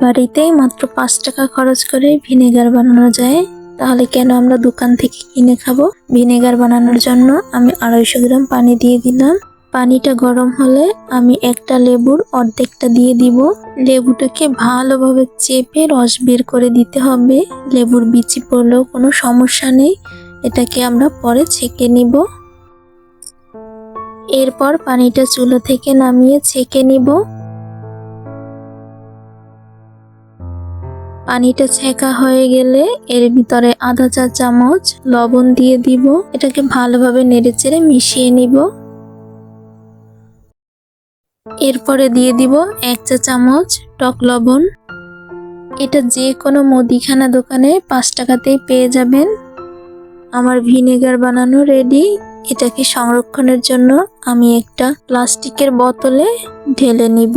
বাড়িতেই মাত্র 5 টাকা খরচ করে ভিনেগার বানানো যায়, তাহলে কেন আমরা দোকান থেকে কিনে খাবো? ভিনেগার বানানোর জন্য আমি 250 গ্রাম পানি দিয়ে দিলাম। পানিটা গরম হলে আমি একটা লেবুর অর্ধেকটা দিয়ে দিব। লেবুটাকে ভালোভাবে চেপে রস বের করে দিতে হবে। লেবুর বিচি পড়লেও কোনো সমস্যা নেই, এটাকে আমরা পরে ছেঁকে নিব। এরপর পানিটা চুলা থেকে নামিয়ে ছেঁকে নিব। পানিটা ছেঁকা হয়ে গেলে এর ভিতরে আধা চা চামচ লবণ দিয়ে দিব। এটাকে ভালোভাবে নেড়েচেড়ে মিশিয়ে নিব। এরপরে দিয়ে দিব 1 চা চামচ টক লবণ। এটা যে কোনো মুদিখানা দোকানে 5 টাকাতেই পেয়ে যাবেন। আমার ভিনেগার বানানো রেডি। এটাকে সংরক্ষণের জন্য আমি একটা প্লাস্টিকের বোতলে ঢেলে নিব।